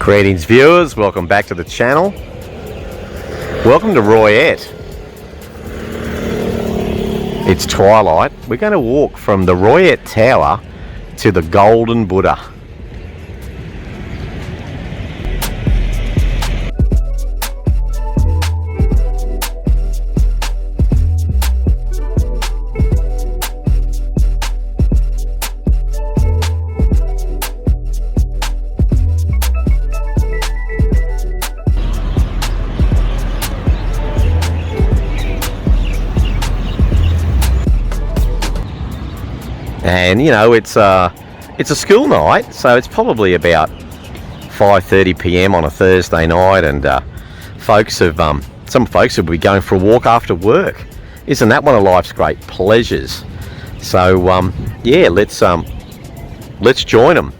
Greetings viewers, welcome back to the channel. Welcome to Roi-Et. It's twilight. We're going to walk from the Roi-Et Tower to the Golden Buddha. And you know, it's a school night, so it's probably about 5:30 p.m. on a Thursday night, and some folks will be going for a walk after work. Isn't that one of life's great pleasures? So yeah, let's join them.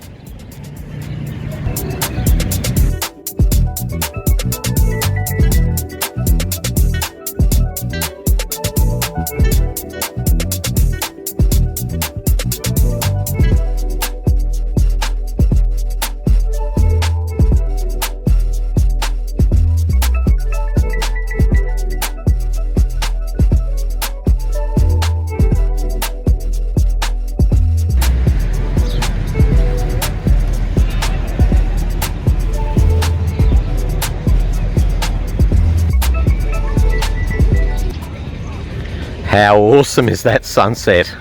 How awesome is that sunset?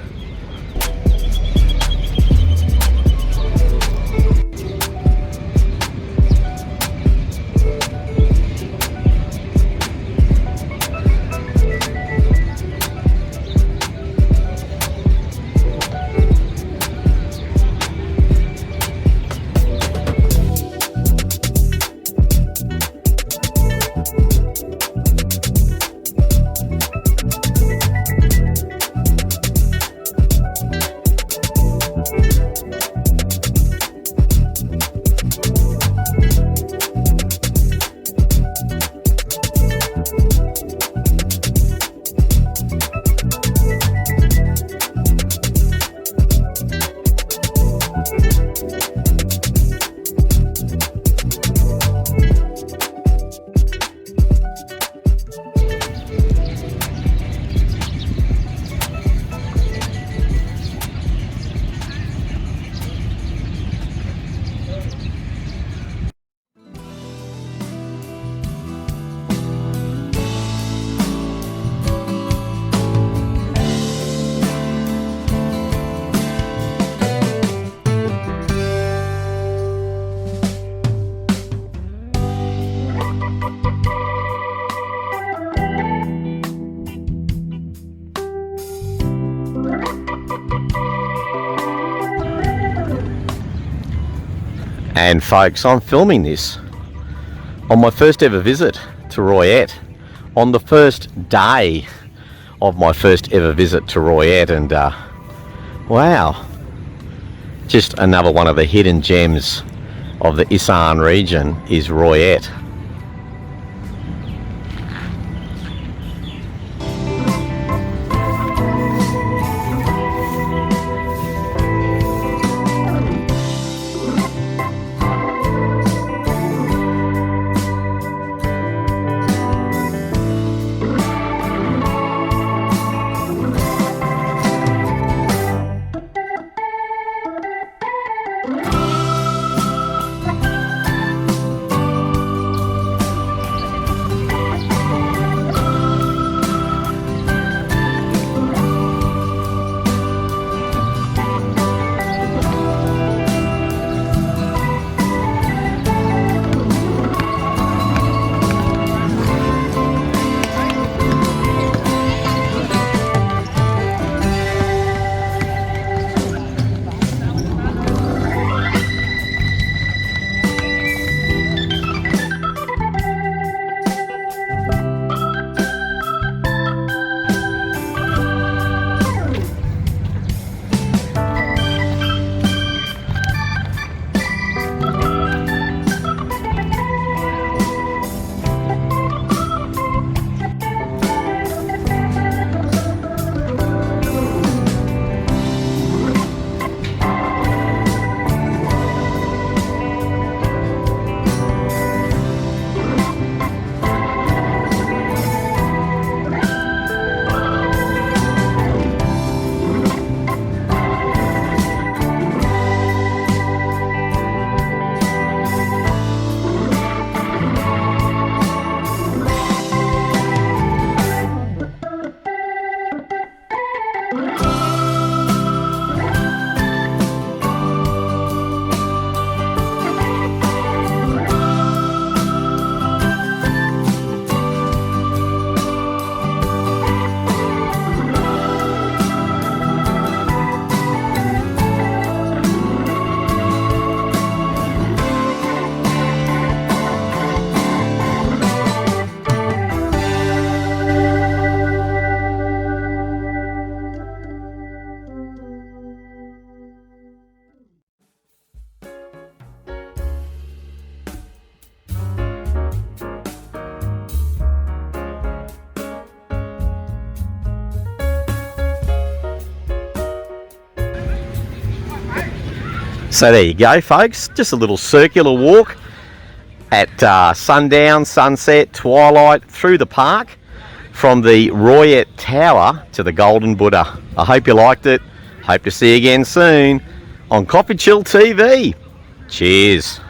And folks, I'm filming this on my first ever visit to Roi-Et, on the first day of my first ever visit to Roi-Et, and wow, just another one of the hidden gems of the Isan region is Roi-Et. So there you go, folks. Just a little circular walk at sundown, sunset, twilight through the park from the Roi-Et Tower to the Golden Buddha. I hope you liked it. Hope to see you again soon on CoffeeChillTV. Cheers.